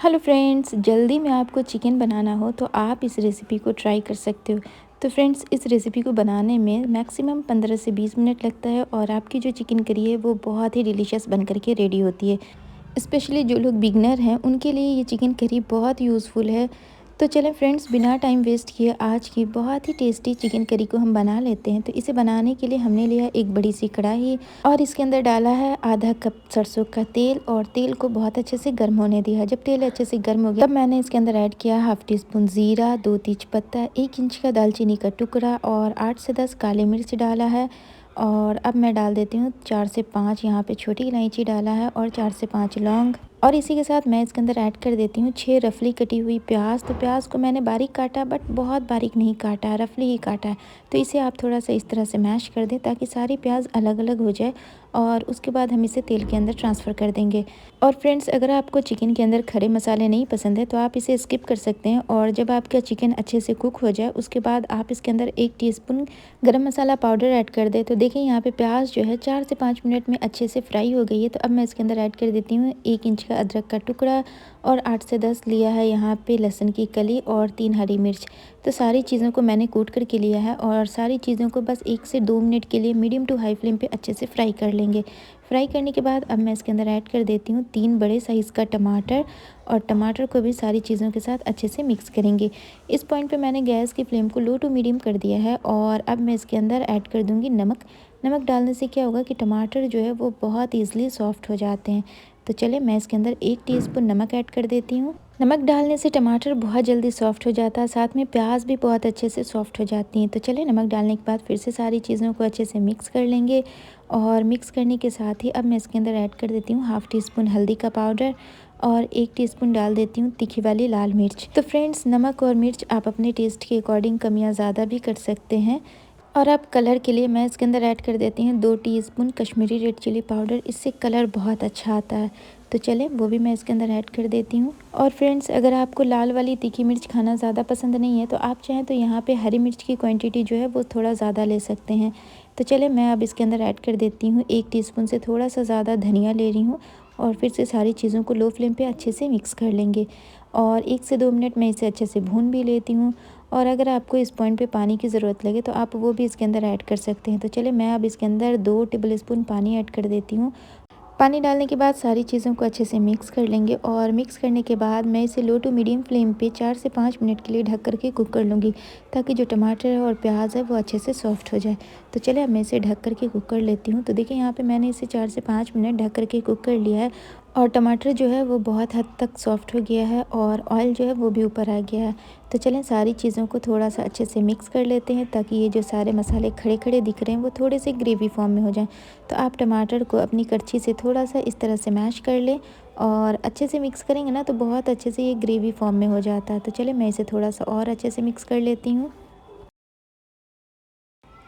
Hello friends, जल्दी में आपको चिकन बनाना हो तो आप इस रेसिपी को ट्राई कर सकते हो। तो फ्रेंड्स, इस रेसिपी को बनाने में मैक्सिमम 15 से 20 मिनट लगता है और आपकी जो चिकन करी है वो बहुत ही डिलीशियस बन करके रेडी होती है। स्पेशली जो लोग बिगनर हैं उनके लिए ये चिकन करी बहुत यूज़फुल है। तो चलें फ्रेंड्स, बिना टाइम वेस्ट किए आज की बहुत ही टेस्टी चिकन करी को हम बना लेते हैं। तो इसे बनाने के लिए हमने लिया एक बड़ी सी कढ़ाई और इसके अंदर डाला है आधा कप सरसों का तेल और तेल को बहुत अच्छे से गर्म होने दिया। जब तेल अच्छे से गर्म हो गया तब मैंने इसके अंदर ऐड किया हाफ टी स्पून ज़ीरा, 2 तेजपत्ता, 1 इंच का दालचीनी का टुकड़ा और 8 से 10 काली मिर्च डाला है। और अब मैं डाल देती हूँ 4 से 5 यहाँ पे छोटी इलायची डाला है और 4 से 5 लौंग। और इसी के साथ मैं इसके अंदर ऐड कर देती हूँ 6 रफली कटी हुई प्याज। तो प्याज को मैंने बारीक काटा बट बहुत बारीक नहीं काटा है, रफली ही काटा है। तो इसे आप थोड़ा सा इस तरह से मैश कर दें ताकि सारी प्याज अलग अलग हो जाए और उसके बाद हम इसे तेल के अंदर ट्रांसफ़र कर देंगे। और फ्रेंड्स, अगर आपको चिकन के अंदर खड़े मसाले नहीं पसंद है तो आप इसे स्किप कर सकते हैं। और जब आपका चिकन अच्छे से कुक हो जाए उसके बाद आप इसके अंदर 1 टीस्पून गरम मसाला पाउडर ऐड कर दें। तो देखिए यहाँ पे प्याज जो है 4 से 5 मिनट में अच्छे से फ्राई हो गई है। तो अब मैं इसके अंदर ऐड कर देती हूँ 1 इंच का अदरक का टुकड़ा और 8 से 10 लिया है यहाँ पे लहसुन की कली और 3 हरी मिर्च। तो सारी चीज़ों को मैंने कूट करके लिया है और सारी चीज़ों को बस 1 से 2 मिनट के लिए मीडियम टू हाई फ्लेम पे अच्छे से फ्राई कर लेंगे। फ्राई करने के बाद अब मैं इसके अंदर ऐड कर देती हूँ 3 बड़े साइज़ का टमाटर और टमाटर को भी सारी चीज़ों के साथ अच्छे से मिक्स करेंगे। इस पॉइंट पे मैंने गैस की फ्लेम को लो टू मीडियम कर दिया है और अब मैं इसके अंदर ऐड कर दूँगी नमक। नमक डालने से क्या होगा कि टमाटर जो है वो बहुत ईज़िली सॉफ्ट हो जाते हैं। तो चलिए मैं इसके अंदर 1 टीस्पून नमक ऐड कर देती हूँ। नमक डालने से टमाटर बहुत जल्दी सॉफ्ट हो जाता है, साथ में प्याज भी बहुत अच्छे से सॉफ्ट हो जाती हैं। तो चलिए नमक डालने के बाद फिर से सारी चीज़ों को अच्छे से मिक्स कर लेंगे। और मिक्स करने के साथ ही अब मैं इसके अंदर ऐड कर देती हूँ हाफ़ टी स्पून हल्दी का पाउडर और 1 टीस्पून डाल देती हूँ तीखी वाली लाल मिर्च। तो फ्रेंड्स, नमक और मिर्च आप अपने टेस्ट के अकॉर्डिंग कम या ज़्यादा भी कर सकते हैं। और अब कलर के लिए मैं इसके अंदर ऐड कर देती हूँ 2 teaspoon Kashmiri red chilli powder. इससे कलर बहुत अच्छा आता है। तो चलें वो भी मैं इसके अंदर ऐड कर देती हूँ। और फ्रेंड्स, अगर आपको लाल वाली तीखी मिर्च खाना ज़्यादा पसंद नहीं है तो आप चाहें तो यहाँ पे हरी मिर्च की क्वांटिटी जो है वो थोड़ा ज़्यादा ले सकते हैं। तो चलें मैं अब इसके अंदर ऐड कर देती हूँ 1 टीस्पून से थोड़ा सा ज़्यादा धनिया ले रही हूँ और फिर से सारी चीज़ों को लो फ्लेम पे अच्छे से मिक्स कर लेंगे। और 1 से 2 मिनट मैं इसे अच्छे से भून भी लेती हूँ। और अगर आपको इस पॉइंट पे पानी की ज़रूरत लगे तो आप वो भी इसके अंदर ऐड कर सकते हैं। तो चलिए मैं अब इसके अंदर 2 टेबल स्पून पानी ऐड कर देती हूँ। पानी डालने के बाद सारी चीज़ों को अच्छे से मिक्स कर लेंगे और मिक्स करने के बाद मैं इसे लो टू मीडियम फ्लेम पे 4 से 5 मिनट के लिए ढक करके कुक कर लूँगी ताकि जो टमाटर है और प्याज है वो अच्छे से सॉफ्ट हो जाए। तो चलिए अब मैं इसे ढक करके कुक कर लेती हूँ। तो देखिए यहाँ पे मैंने इसे 4 से 5 मिनट ढक करके कुक कर लिया है और टमाटर जो है वो बहुत हद तक सॉफ्ट हो गया है और ऑयल जो है वो भी ऊपर आ गया है। तो चलें सारी चीज़ों को थोड़ा सा अच्छे से मिक्स कर लेते हैं ताकि ये जो सारे मसाले खड़े खड़े दिख रहे हैं वो थोड़े से ग्रेवी फॉर्म में हो जाएं। तो आप टमाटर को अपनी करछी से थोड़ा सा इस तरह से मैश कर लें और अच्छे से मिक्स करेंगे ना तो बहुत अच्छे से ये ग्रेवी फॉर्म में हो जाता है। तो चलिए मैं इसे थोड़ा सा और अच्छे से मिक्स कर लेती हूँ।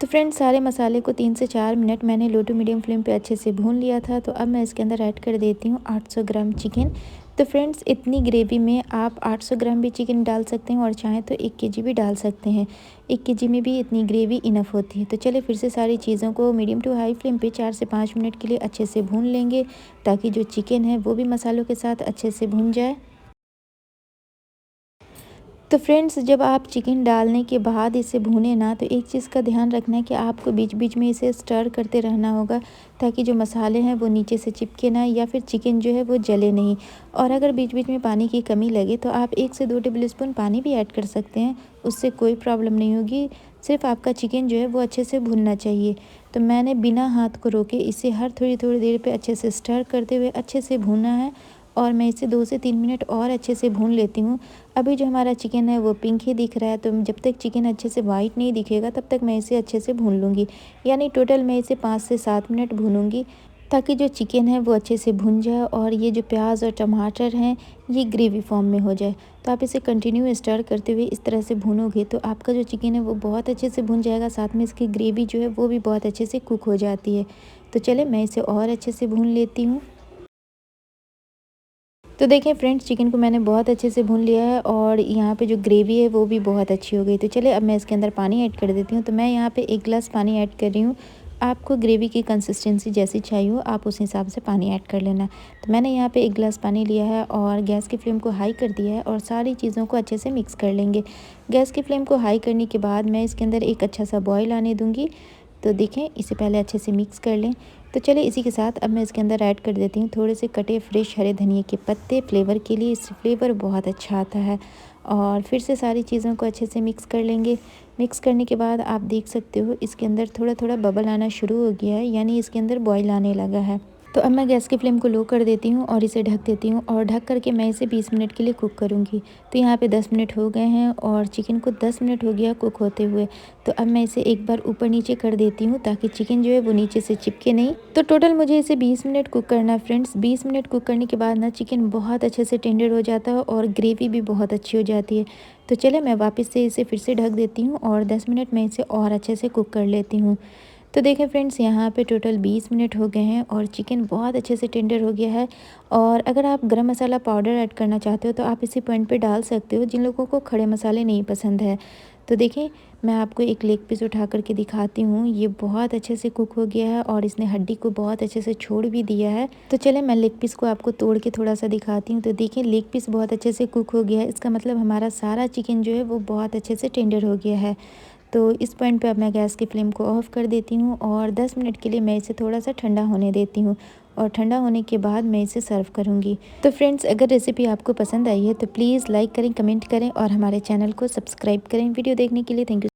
तो फ्रेंड्स, सारे मसाले को 3 से 4 मिनट मैंने लो टू मीडियम फ्लेम पे अच्छे से भून लिया था। तो अब मैं इसके अंदर ऐड कर देती हूँ 800 ग्राम चिकन। तो फ्रेंड्स, इतनी ग्रेवी में आप 800 ग्राम भी चिकन डाल सकते हैं और चाहें तो 1 केजी भी डाल सकते हैं। 1 केजी में भी इतनी ग्रेवी इनफ होती है। तो चलिए फिर से सारी चीज़ों को मीडियम टू हाई फ्लेम पे 4 से 5 मिनट के लिए अच्छे से भून लेंगे ताकि जो चिकन है वो भी मसालों के साथ अच्छे से भून जाए। तो फ्रेंड्स, जब आप चिकन डालने के बाद इसे भूनें ना तो एक चीज़ का ध्यान रखना है कि आपको बीच बीच में इसे स्टर करते रहना होगा ताकि जो मसाले हैं वो नीचे से चिपके ना या फिर चिकन जो है वो जले नहीं। और अगर बीच बीच में पानी की कमी लगे तो आप 1 से 2 टेबल स्पून पानी भी ऐड कर सकते हैं, उससे कोई प्रॉब्लम नहीं होगी। सिर्फ आपका चिकन जो है वो अच्छे से भुनना चाहिए। तो मैंने बिना हाथ को रोके इसे हर थोड़ी थोड़ी देर पे अच्छे से स्टर करते हुए अच्छे से भूना है और मैं इसे 2 से 3 मिनट और अच्छे से भून लेती हूँ। अभी जो हमारा चिकन है वो पिंक ही दिख रहा है, तो जब तक चिकन अच्छे से वाइट नहीं दिखेगा तब तक मैं इसे अच्छे से भून लूँगी। यानी टोटल मैं इसे 5 से 7 मिनट भूनूँगी ताकि जो चिकन है वो अच्छे से भुन जाए और ये जो प्याज और टमाटर हैं ये ग्रेवी फॉर्म में हो जाए। तो आप इसे कंटिन्यू स्टर करते हुए इस तरह से भूनोगे तो आपका जो चिकन है वो बहुत अच्छे से भुन जाएगा, साथ में इसकी ग्रेवी जो है वो भी बहुत अच्छे से कुक हो जाती है। तो चले मैं इसे और अच्छे से भून लेती हूँ। तो देखें फ्रेंड्स, चिकन को मैंने बहुत अच्छे से भून लिया है और यहाँ पे जो ग्रेवी है वो भी बहुत अच्छी हो गई। तो चलिए अब मैं इसके अंदर पानी ऐड कर देती हूँ। तो मैं यहाँ पे 1 गिलास पानी ऐड कर रही हूँ। आपको ग्रेवी की कंसिस्टेंसी जैसी चाहिए हो आप उस हिसाब से पानी ऐड कर लेना। तो मैंने यहाँ पे 1 गिलास पानी लिया है और गैस की फ्लेम को हाई कर दिया है और सारी चीज़ों को अच्छे से मिक्स कर लेंगे। गैस की फ्लेम को हाई करने के बाद मैं इसके अंदर एक अच्छा सा बॉयल आने दूँगी। तो देखें, इसे पहले अच्छे से मिक्स कर लें। तो चलिए इसी के साथ अब मैं इसके अंदर ऐड कर देती हूँ थोड़े से कटे फ्रेश हरे धनिए के पत्ते। फ्लेवर के लिए इससे फ्लेवर बहुत अच्छा आता है। और फिर से सारी चीज़ों को अच्छे से मिक्स कर लेंगे। मिक्स करने के बाद आप देख सकते हो इसके अंदर थोड़ा थोड़ा बबल आना शुरू हो गया है, यानी इसके अंदर बॉयल आने लगा है। तो अब मैं गैस की फ्लेम को लो कर देती हूँ और इसे ढक देती हूँ और ढक करके मैं इसे 20 मिनट के लिए कुक करूँगी। तो यहाँ पे 10 मिनट हो गए हैं और चिकन को 10 मिनट हो गया कुक होते हुए। तो अब मैं इसे एक बार ऊपर नीचे कर देती हूँ ताकि चिकन जो है वो नीचे से चिपके नहीं। तो टोटल मुझे इसे 20 मिनट कुक करना है फ्रेंड्स। 20 मिनट कुक करने के बाद ना चिकन बहुत अच्छे से टेंडर हो जाता है और ग्रेवी भी बहुत अच्छी हो जाती है। तो चले मैं वापस से इसे फिर से ढक देती हूँ और 10 मिनट मैं इसे और अच्छे से कुक कर लेती हूँ। तो देखें फ्रेंड्स, यहाँ पे टोटल 20 मिनट हो गए हैं और चिकन बहुत अच्छे से टेंडर हो गया है। और अगर आप गरम मसाला पाउडर ऐड करना चाहते हो तो आप इसी पॉइंट पे डाल सकते हो, जिन लोगों को खड़े मसाले नहीं पसंद है। तो देखें, मैं आपको एक लेग पीस उठा करके दिखाती हूँ। ये बहुत अच्छे से कुक हो गया है और इसने हड्डी को बहुत अच्छे से छोड़ भी दिया है। तो चले मैं लेग पीस को आपको तोड़ के थोड़ा सा दिखाती हूँ। तो देखिए, लेग पीस बहुत अच्छे से कुक हो गया है। इसका मतलब हमारा सारा चिकन जो है वो बहुत अच्छे से टेंडर हो गया है। तो इस पॉइंट पे अब मैं गैस की फ्लेम को ऑफ़ कर देती हूँ और 10 मिनट के लिए मैं इसे थोड़ा सा ठंडा होने देती हूँ और ठंडा होने के बाद मैं इसे सर्व करूँगी। तो फ्रेंड्स, अगर रेसिपी आपको पसंद आई है तो प्लीज़ लाइक करें, कमेंट करें और हमारे चैनल को सब्सक्राइब करें। वीडियो देखने के लिए थैंक यू।